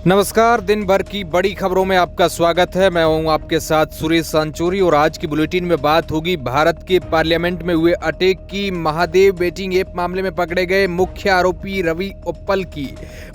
नमस्कार। दिन भर की बड़ी खबरों में आपका स्वागत है। मैं हूं आपके साथ सुरेश सांचोरी और आज की बुलेटिन में बात होगी भारत के पार्लियामेंट में हुए अटैक की। महादेव बेटिंग ऐप मामले में पकड़े गए मुख्य आरोपी रवि उप्पल की।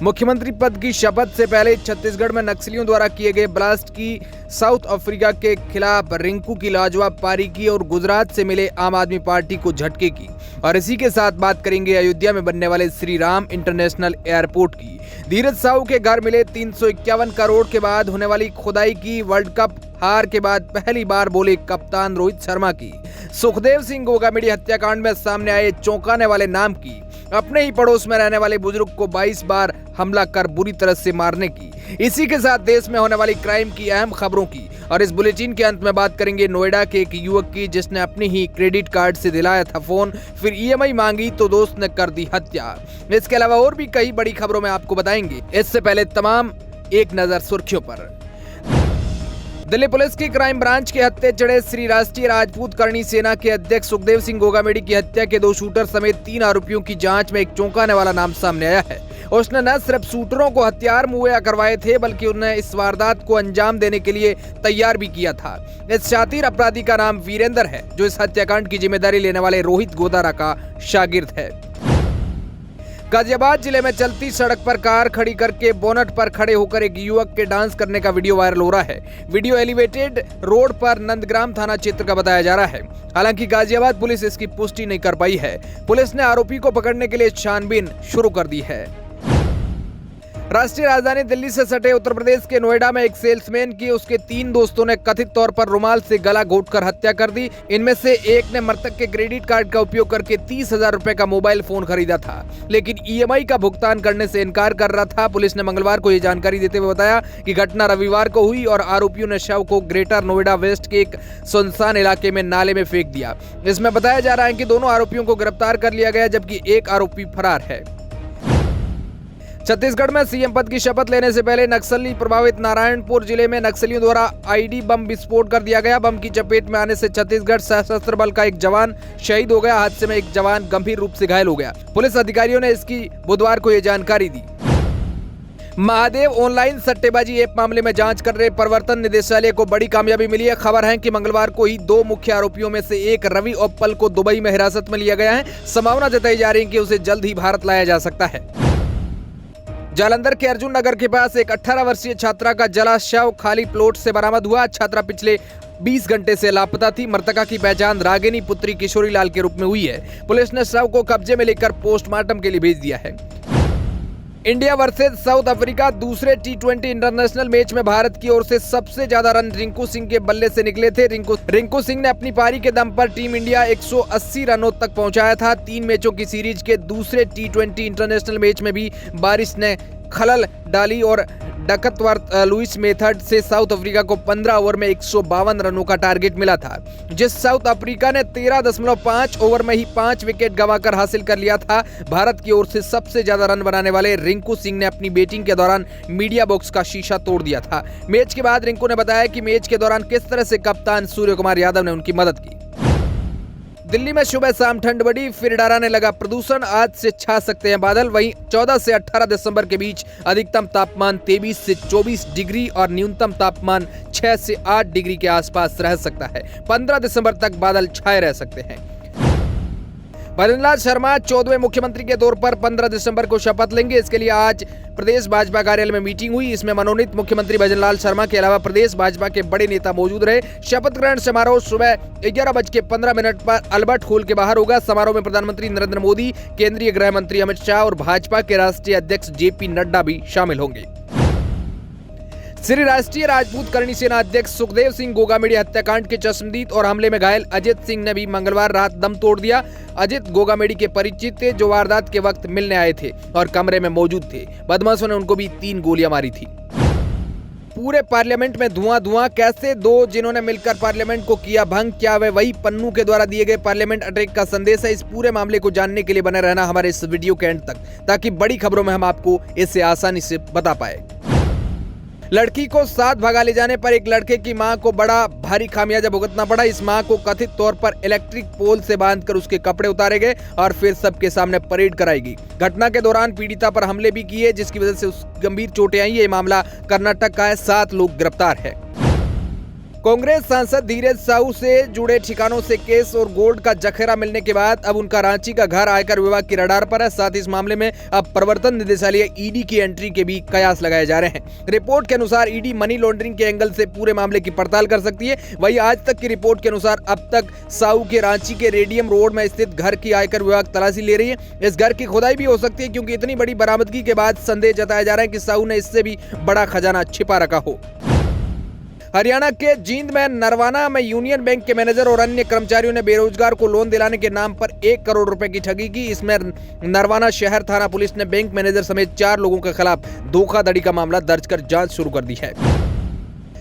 मुख्यमंत्री पद की शपथ से पहले छत्तीसगढ़ में नक्सलियों द्वारा किए गए ब्लास्ट की। साउथ अफ्रीका के खिलाफ रिंकू की लाजवाब पारी की और गुजरात से मिले आम आदमी पार्टी को झटके की। और इसी के साथ बात करेंगे अयोध्या में बनने वाले श्री राम इंटरनेशनल एयरपोर्ट की। धीरज साहू के घर मिले 351 करोड़ के बाद होने वाली खुदाई की। वर्ल्ड कप हार के बाद पहली बार बोले कप्तान रोहित शर्मा की। सुखदेव सिंह गोगामेडी हत्याकांड में सामने आए चौंकाने वाले नाम की। अपने ही पड़ोस में रहने वाले बुजुर्ग को 22 बार हमला कर बुरी तरह से मारने की। इसी के साथ देश में होने वाली क्राइम की अहम खबरों की। और इस बुलेटिन के अंत में बात करेंगे नोएडा के एक युवक की जिसने अपनी ही क्रेडिट कार्ड से दिलाया था फोन, फिर ईएमआई मांगी तो दोस्त ने कर दी हत्या। इसके अलावा और भी कई बड़ी खबरों में आपको बताएंगे। इससे पहले तमाम एक नजर सुर्खियों पर। दिल्ली पुलिस की क्राइम ब्रांच के हत्थे चढ़े श्री राष्ट्रीय राजपूत करणी सेना के अध्यक्ष सुखदेव सिंह गोगामेडी की हत्या के 2 शूटर समेत 3 आरोपियों की जांच में एक चौंकाने वाला नाम सामने आया है। उसने न सिर्फ शूटरों को हथियार मुहैया करवाए थे बल्कि उन्हें इस वारदात को अंजाम देने के लिए तैयार भी किया था। इस शातिर अपराधी का नाम वीरेंद्र है जो इस हत्याकांड की जिम्मेदारी लेने वाले रोहित गोदारा का शागिर्द है। गाजियाबाद जिले में चलती सड़क पर कार खड़ी करके बोनट पर खड़े होकर एक युवक के डांस करने का वीडियो वायरल हो रहा है। वीडियो एलिवेटेड रोड पर नंदग्राम थाना क्षेत्र का बताया जा रहा है। हालांकि गाजियाबाद पुलिस इसकी पुष्टि नहीं कर पाई है। पुलिस ने आरोपी को पकड़ने के लिए छानबीन शुरू कर दी है। राष्ट्रीय राजधानी दिल्ली से सटे उत्तर प्रदेश के नोएडा में एक सेल्समैन की उसके 3 दोस्तों ने कथित तौर पर रुमाल से गला घोंटकर हत्या कर दी। इनमें से एक ने मृतक के क्रेडिट कार्ड का उपयोग करके 30,000 रुपए का मोबाइल फोन खरीदा था, लेकिन ईएमआई का भुगतान करने से इनकार कर रहा था। पुलिस ने मंगलवार को ये जानकारी देते हुए बताया कि घटना रविवार को हुई और आरोपियों ने शव को ग्रेटर नोएडा वेस्ट के एक सुनसान इलाके में नाले में फेंक दिया। इसमें बताया जा रहा है कि दोनों आरोपियों को गिरफ्तार कर लिया गया जबकि एक आरोपी फरार है। छत्तीसगढ़ में सीएम पद की शपथ लेने से पहले नक्सली प्रभावित नारायणपुर जिले में नक्सलियों द्वारा आईडी बम विस्फोट कर दिया गया। बम की चपेट में आने से छत्तीसगढ़ सशस्त्र बल का एक जवान शहीद हो गया। हादसे में एक जवान गंभीर रूप से घायल हो गया। पुलिस अधिकारियों ने इसकी बुधवार को यह जानकारी दी। महादेव ऑनलाइन सट्टेबाजी ऐप मामले में जांच कर रहे प्रवर्तन निदेशालय को बड़ी कामयाबी मिली है। खबर है कि मंगलवार को ही 2 मुख्य आरोपियों में से एक रवि उप्पल को दुबई में हिरासत में लिया गया है। संभावना जताई जा रही है कि उसे जल्द ही भारत लाया जा सकता है। जालंधर के अर्जुन नगर के पास एक 18 वर्षीय छात्रा का जला शव खाली प्लॉट से बरामद हुआ। छात्रा पिछले 20 घंटे से लापता थी। मृतका की पहचान रागिनी पुत्री किशोरी लाल के रूप में हुई है। पुलिस ने शव को कब्जे में लेकर पोस्टमार्टम के लिए भेज दिया है। इंडिया वर्सेस साउथ अफ्रीका दूसरे T20 इंटरनेशनल मैच में भारत की ओर से सबसे ज्यादा रन रिंकू सिंह के बल्ले से निकले थे। रिंकू सिंह ने अपनी पारी के दम पर टीम इंडिया 180 रनों तक पहुंचाया था। 3 मैचों की सीरीज के दूसरे T20 इंटरनेशनल मैच में भी बारिश ने खलल डाली और डकवर्थ लुइस मेथड से साउथ अफ्रीका को 15 ओवर में 152 रनों का टारगेट मिला था, जिस साउथ अफ्रीका ने 13.5 ओवर में ही 5 विकेट गंवाकर हासिल कर लिया था। भारत की ओर से सबसे ज्यादा रन बनाने वाले रिंकू सिंह ने अपनी बैटिंग के दौरान मीडिया बॉक्स का शीशा तोड़ दिया था। मैच के बाद रिंकू ने बताया कि मैच के दौरान किस तरह से कप्तान सूर्य कुमार यादव ने उनकी मदद की। दिल्ली में सुबह शाम ठंड बढ़ी, फिर डराने लगा प्रदूषण। आज से छा सकते हैं बादल। वहीं 14 से 18 दिसंबर के बीच अधिकतम तापमान 23 से 24 डिग्री और न्यूनतम तापमान 6 से 8 डिग्री के आसपास रह सकता है। 15 दिसंबर तक बादल छाए रह सकते हैं। भजनलाल शर्मा 14वें मुख्यमंत्री के तौर पर 15 दिसंबर को शपथ लेंगे। इसके लिए आज प्रदेश भाजपा कार्यालय में मीटिंग हुई। इसमें मनोनीत मुख्यमंत्री भजनलाल शर्मा के अलावा प्रदेश भाजपा के बड़े नेता मौजूद रहे। शपथ ग्रहण समारोह सुबह 11:15 पर अल्बर्ट हॉल के बाहर होगा। समारोह में प्रधानमंत्री नरेंद्र मोदी, केंद्रीय गृह मंत्री अमित शाह और भाजपा के राष्ट्रीय अध्यक्ष JP नड्डा भी शामिल होंगे। श्री राष्ट्रीय राजपूत करणी सेना अध्यक्ष सुखदेव सिंह गोगामेडी हत्याकांड के चश्मदीद और हमले में घायल अजित सिंह ने भी मंगलवार रात दम तोड़ दिया। अजित गोगामेडी के परिचित थे जो वारदात के वक्त मिलने आए थे और कमरे में मौजूद थे। बदमाशों ने उनको भी 3 गोलियां मारी थी। पूरे पार्लियामेंट में धुआं। कैसे 2 जिन्होंने मिलकर पार्लियामेंट को किया भंग, क्या वे वही पन्नू के द्वारा दिए गए पार्लियामेंट अटैक का संदेश है? इस पूरे मामले को जानने के लिए बने रहना हमारे इस वीडियो के एंड तक, ताकि बड़ी खबरों में हम आपको इसे आसानी से बता पाए। लड़की को साथ भगा ले जाने पर एक लड़के की मां को बड़ा भारी खामियाजा भुगतना पड़ा। इस मां को कथित तौर पर इलेक्ट्रिक पोल से बांधकर उसके कपड़े उतारे गए और फिर सबके सामने परेड कराई गई। घटना के दौरान पीड़िता पर हमले भी किए, जिसकी वजह से उस गंभीर चोटें आई। ये मामला कर्नाटक का है, 7 लोग गिरफ्तार है। कांग्रेस सांसद धीरज साहू से जुड़े ठिकानों से केस और गोल्ड का जखेरा मिलने के बाद अब उनका रांची का घर आयकर विभाग की रडार पर है। साथ ही इस मामले में अब प्रवर्तन निदेशालय ईडी की एंट्री के भी कयास लगाए जा रहे हैं। रिपोर्ट के अनुसार ईडी मनी लॉन्ड्रिंग के एंगल से पूरे मामले की पड़ताल कर सकती है। वहीं आज तक की रिपोर्ट के अनुसार अब तक साहू के रांची के रेडियम रोड में स्थित घर की आयकर विभाग तलाशी ले रही है। इस घर की खुदाई भी हो सकती है, क्योंकि इतनी बड़ी बरामदगी के बाद संदेह जताया जा रहा है कि साहू ने इससे भी बड़ा खजाना छिपा रखा हो। हरियाणा के जींद में नरवाना में यूनियन बैंक के मैनेजर और अन्य कर्मचारियों ने बेरोजगार को लोन दिलाने के नाम पर 1 करोड़ रुपए की ठगी की। इसमें नरवाना शहर थाना पुलिस ने बैंक मैनेजर समेत 4 लोगों के खिलाफ धोखाधड़ी का मामला दर्ज कर जांच शुरू कर दी है।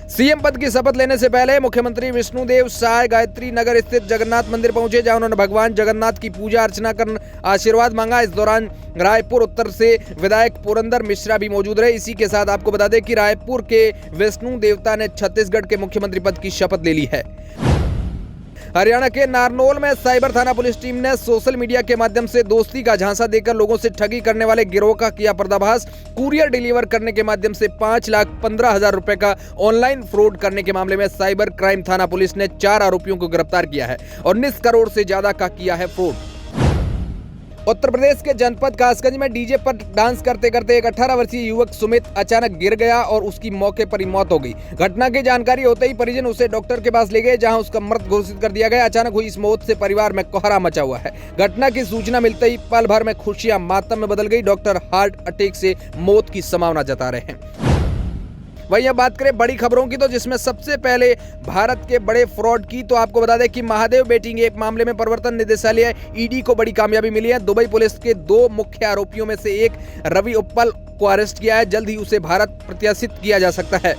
सीएम पद की शपथ लेने से पहले मुख्यमंत्री विष्णुदेव साय गायत्री नगर स्थित जगन्नाथ मंदिर पहुंचे, जहां उन्होंने भगवान जगन्नाथ की पूजा अर्चना कर आशीर्वाद मांगा। इस दौरान रायपुर उत्तर से विधायक पुरंदर मिश्रा भी मौजूद रहे। इसी के साथ आपको बता दें कि रायपुर के विष्णु देवता ने छत्तीसगढ़ के मुख्यमंत्री पद की शपथ ले ली है। हरियाणा के नारनौल में साइबर थाना पुलिस टीम ने सोशल मीडिया के माध्यम से दोस्ती का झांसा देकर लोगों से ठगी करने वाले गिरोह का किया पर्दाफाश। कुरियर डिलीवर करने के माध्यम से 5,15,000 रुपए का ऑनलाइन फ्रॉड करने के मामले में साइबर क्राइम थाना पुलिस ने 4 आरोपियों को गिरफ्तार किया है और 19 करोड़ से ज्यादा का किया है फ्रॉड। उत्तर प्रदेश के जनपद कासगंज में डीजे पर डांस करते करते एक 18 वर्षीय युवक सुमित अचानक गिर गया और उसकी मौके पर ही मौत हो गई। घटना की जानकारी होते ही परिजन उसे डॉक्टर के पास ले गए, जहां उसका मृत घोषित कर दिया गया। अचानक हुई इस मौत से परिवार में कोहरा मचा हुआ है। घटना की सूचना मिलते ही पल भर में खुशियां मातम में बदल गई। डॉक्टर हार्ट अटैक से मौत की संभावना जता रहे हैं। वहीं अब बात करें बड़ी खबरों की, तो जिसमें सबसे पहले भारत के बड़े फ्रॉड की, तो आपको बता दें कि महादेव बेटिंग एक मामले में प्रवर्तन निदेशालय ईडी को बड़ी कामयाबी मिली है। दुबई पुलिस के 2 मुख्य आरोपियों में से एक रवि उप्पल को अरेस्ट किया है। जल्द ही उसे भारत प्रत्यार्पित किया जा सकता है।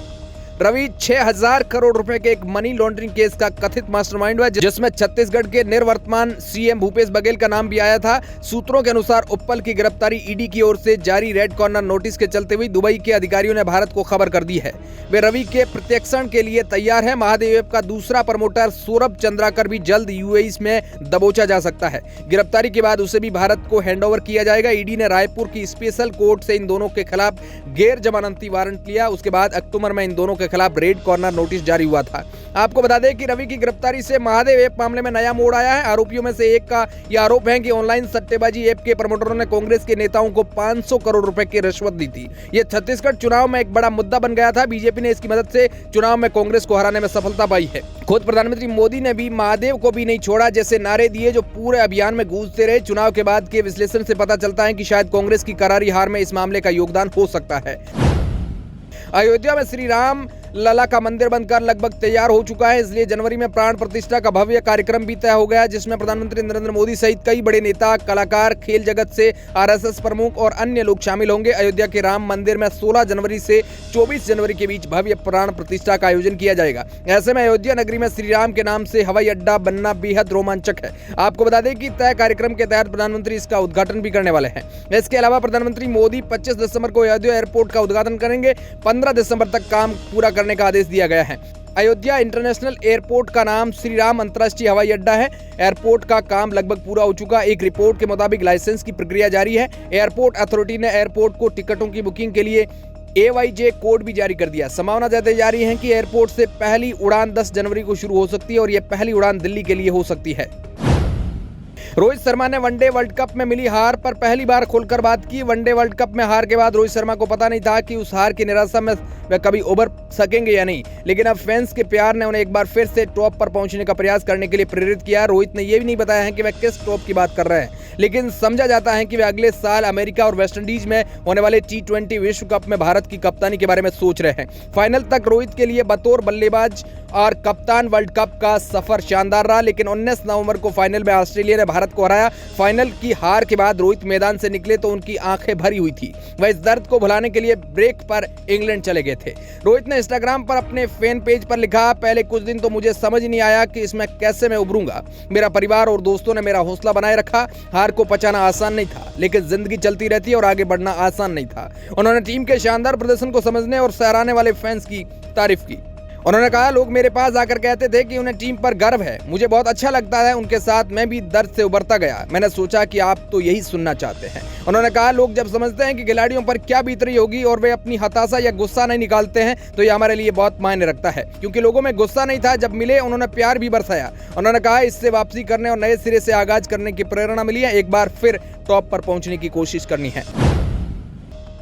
रवि 6,000 करोड़ रुपए के एक मनी लॉन्ड्रिंग केस का कथित मास्टरमाइंड है, जिसमें छत्तीसगढ़ के निवर्तमान सीएम भूपेश बघेल का नाम भी आया था। सूत्रों के अनुसार उप्पल की गिरफ्तारी ईडी की ओर से जारी रेड कॉर्नर नोटिस के चलते हुई दुबई के अधिकारियों ने भारत को खबर कर दी है। वे रवि के प्रत्यक्षण के लिए तैयार है। महादेव का दूसरा प्रमोटर सौरभ चंद्राकर भी जल्द यूएई में दबोचा जा सकता है। गिरफ्तारी के बाद उसे भी भारत को हैंडओवर किया जाएगा। ईडी ने रायपुर की स्पेशल कोर्ट से इन दोनों के खिलाफ गैर जमानती वारंट लिया। उसके बाद अक्टूबर में इन दोनों के खिलाफ रेड कॉर्नर नोटिस जारी हुआ था। आपको बता दें कि रवि की गिरफ्तारी से महादेव ऐप मामले में नया मोड़ आया है। आरोपियों में से एक का यह आरोप है कि ऑनलाइन सट्टेबाजी ऐप के प्रमोटरों ने कांग्रेस के नेताओं को 500 करोड़ रुपए की रिश्वत दी थी। यह छत्तीसगढ़ चुनाव में एक बड़ा मुद्दा बन गया था। बीजेपी ने इसकी मदद से चुनाव में कांग्रेस को हराने में सफलता पाई है। खुद प्रधानमंत्री मोदी ने भी महादेव को भी नहीं छोड़ा जैसे नारे दिए, जो पूरे अभियान में गूंजते रहे। चुनाव के बाद के विश्लेषण से पता चलता है कि शायद कांग्रेस की करारी हार में इस मामले का योगदान हो सकता है। अयोध्या में श्री राम लला का मंदिर बनकर लगभग तैयार हो चुका है, इसलिए जनवरी में प्राण प्रतिष्ठा का भव्य कार्यक्रम भी तय हो गया, जिसमें प्रधानमंत्री नरेंद्र मोदी सहित कई बड़े नेता, कलाकार, खेल जगत से आरएसएस प्रमुख और अन्य लोग शामिल होंगे। अयोध्या के राम मंदिर में 16 जनवरी से 24 जनवरी के बीच भव्य प्राण प्रतिष्ठा का आयोजन किया जाएगा। ऐसे में अयोध्या नगरी में श्री राम के नाम से हवाई अड्डा बनना बेहद रोमांचक है। आपको बता दें कि तय कार्यक्रम के तहत प्रधानमंत्री इसका उद्घाटन भी करने वाले हैं। इसके अलावा प्रधानमंत्री मोदी 25 दिसंबर को अयोध्या एयरपोर्ट का उद्घाटन करेंगे। 15 दिसंबर तक काम पूरा करने का आदेश दिया गया है। अयोध्या इंटरनेशनल एयरपोर्ट का नाम श्री राम अंतर्राष्ट्रीय हवाई अड्डा है। एयरपोर्ट का काम लगभग पूरा हो चुका है। एक रिपोर्ट के मुताबिक लाइसेंस की प्रक्रिया जारी है। एयरपोर्ट अथॉरिटी ने एयरपोर्ट को टिकटों की बुकिंग के लिए AYJ कोड भी जारी कर दिया। संभावना जताई जा रही है कि एयरपोर्ट से पहली उड़ान 10 जनवरी को शुरू हो सकती है और यह पहली उड़ान दिल्ली के लिए हो सकती है। रोहित शर्मा ने वनडे वर्ल्ड कप में मिली हार पर पहली बार खुलकर बात की। वनडे वर्ल्ड कप में हार के बाद रोहित शर्मा को पता नहीं था कि उस हार की निराशा में वे कभी उबर सकेंगे या नहीं, लेकिन अब फैंस के प्यार ने उन्हें एक बार फिर से टॉप पर पहुंचने का प्रयास करने के लिए प्रेरित किया। रोहित ने यह भी नहीं बताया है कि वे किस टॉप की बात कर रहे हैं, लेकिन समझा जाता है कि वे अगले साल अमेरिका और वेस्टइंडीज में होने वाले T20 विश्व कप में भारत की कप्तानी के बारे में सोच रहे हैं। फाइनल तक रोहित के लिए बतौर बल्लेबाज और कप्तान वर्ल्ड कप का सफर शानदार रहा, लेकिन 19 नवंबर को फाइनल में ऑस्ट्रेलिया ने भारत को हराया। फाइनल की हार के बाद रोहित मैदान से निकले तो उनकी आंखें भरी हुई थी। वह इस दर्द को भुलाने के लिए ब्रेक पर इंग्लैंड चले गए थे। रोहित ने इंस्टाग्राम पर अपने फैन पेज पर लिखा, पहले कुछ दिन तो मुझे समझ नहीं आया कि इसमें कैसे मैं उभरूंगा। मेरा परिवार और दोस्तों ने मेरा हौसला बनाए रखा। हार को पचाना आसान नहीं था, लेकिन जिंदगी चलती रहती है और आगे बढ़ना आसान नहीं था। उन्होंने टीम के शानदार प्रदर्शन को समझने और सराहने वाले फैंस की तारीफ की। उन्होंने कहा, लोग मेरे पास आकर कहते थे कि उन्हें टीम पर गर्व है। मुझे बहुत अच्छा लगता है, उनके साथ मैं भी दर्द से उबरता गया। मैंने सोचा कि आप तो यही सुनना चाहते हैं। उन्होंने कहा, लोग जब समझते हैं कि खिलाड़ियों पर क्या बीत रही होगी और वे अपनी हताशा या गुस्सा नहीं निकालते हैं तो ये हमारे लिए बहुत मायने रखता है, क्योंकि लोगों में गुस्सा नहीं था। जब मिले उन्होंने प्यार भी बरसाया। उन्होंने कहा, इससे वापसी करने और नए सिरे से आगाज करने की प्रेरणा मिली है। एक बार फिर टॉप पर पहुंचने की कोशिश करनी है।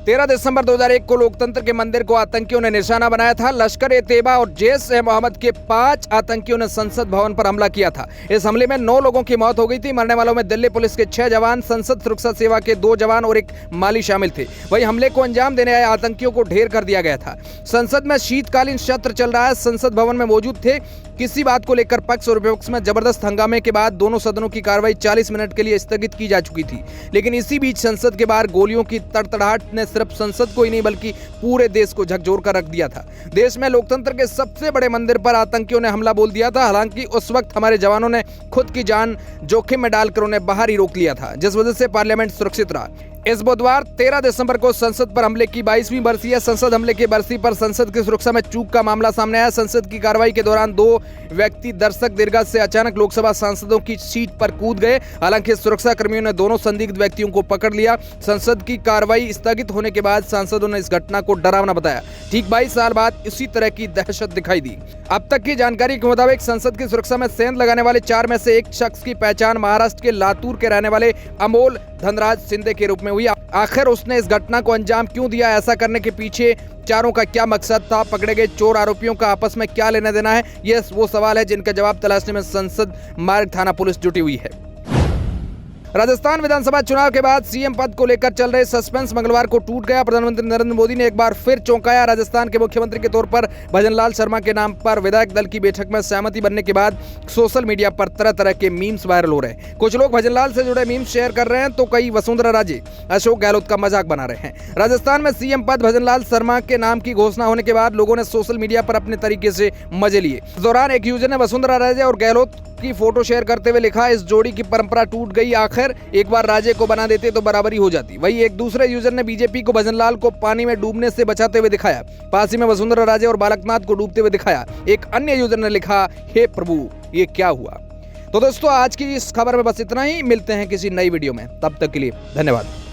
13 दिसंबर 2001 को लोकतंत्र के मंदिर को आतंकियों ने निशाना बनाया था। लश्कर-ए-तैयबा और जैश-ए-मोहम्मद के 5 आतंकियों ने संसद भवन पर हमला किया था। इस हमले में 9 लोगों की मौत हो गई थी। मरने वालों में दिल्ली पुलिस के 6 जवान, संसद सुरक्षा सेवा के 2 जवान और एक माली शामिल थे। वहीं हमले को अंजाम देने आए आतंकियों को ढेर कर दिया गया था। संसद में शीतकालीन सत्र चल रहा है। संसद भवन में मौजूद थे। किसी बात को लेकर पक्ष और विपक्ष में जबरदस्त हंगामे के बाद दोनों सदनों की कार्रवाई 40 मिनट के लिए स्थगित की जा चुकी थी। लेकिन इसी बीच संसद के बाहर गोलियों की तड़तड़ाहट ने सिर्फ संसद को ही नहीं बल्कि पूरे देश को झकझोर कर रख दिया था। देश में लोकतंत्र के सबसे बड़े मंदिर पर आतंकियों ने हमला बोल दिया था। हालांकि उस वक्त हमारे जवानों ने खुद की जान जोखिम में डालकर उन्हें बाहर ही रोक लिया था, जिस वजह से पार्लियामेंट सुरक्षित रहा। इस बुधवार 13 दिसंबर को संसद पर हमले की 22वीं बरसी है। संसद हमले की बरसी पर संसद की सुरक्षा में चूक का मामला सामने आया। संसद की कार्रवाई के दौरान 2 व्यक्ति दर्शक दीर्घा से अचानक लोकसभा सांसदों की सीट पर कूद गए। हालांकि सुरक्षा कर्मियों ने दोनों संदिग्ध व्यक्तियों को पकड़ लिया। संसद की कार्रवाई स्थगित होने के बाद सांसदों ने इस घटना को डरावना बताया। ठीक 22 साल बाद इसी तरह की दहशत दिखाई दी। अब तक की जानकारी के मुताबिक संसद की सुरक्षा में सेंध लगाने वाले 4 में से एक शख्स की पहचान महाराष्ट्र के लातूर के रहने वाले अमोल धनराज शिंदे के रूप में हुई। आखिर उसने इस घटना को अंजाम क्यों दिया? ऐसा करने के पीछे चारों का क्या मकसद था? पकड़े गए चोर आरोपियों का आपस में क्या लेना देना है? ये वो सवाल है जिनका जवाब तलाशने में संसद मार्ग थाना पुलिस जुटी हुई है। राजस्थान विधानसभा चुनाव के बाद सीएम पद को लेकर चल रहे सस्पेंस मंगलवार को टूट गया। प्रधानमंत्री नरेंद्र मोदी ने एक बार फिर चौंकाया। राजस्थान के मुख्यमंत्री के तौर पर भजनलाल शर्मा के नाम पर विधायक दल की बैठक में सहमति बनने के बाद सोशल मीडिया पर तरह तरह के मीम्स वायरल हो रहे हैं। कुछ लोग भजनलाल से जुड़े मीम्स शेयर कर रहे हैं तो कई वसुंधरा राजे, अशोक गहलोत का मजाक बना रहे हैं। राजस्थान में सीएम पद भजनलाल शर्मा के नाम की घोषणा होने के बाद लोगों ने सोशल मीडिया पर अपने तरीके से मजे लिए। इस दौरान एक यूजर ने वसुंधरा राजे और गहलोत की फोटो शेयर करते हुए लिखा, इस जोड़ी की परंपरा टूट गई। आखिर एक बार राजे को बना देते तो बराबरी हो जाती। वहीं एक दूसरे यूजर ने बीजेपी को भजनलाल को पानी में डूबने से बचाते हुए दिखाया। पास ही में वसुंधरा राजे और बालकनाथ को डूबते हुए दिखाया। एक अन्य यूजर ने लिखा, हे प्रभु ये क्या हुआ। तो दोस्तों आज की इस खबर में बस इतना ही। मिलते हैं किसी नई वीडियो में, तब तक के लिए धन्यवाद।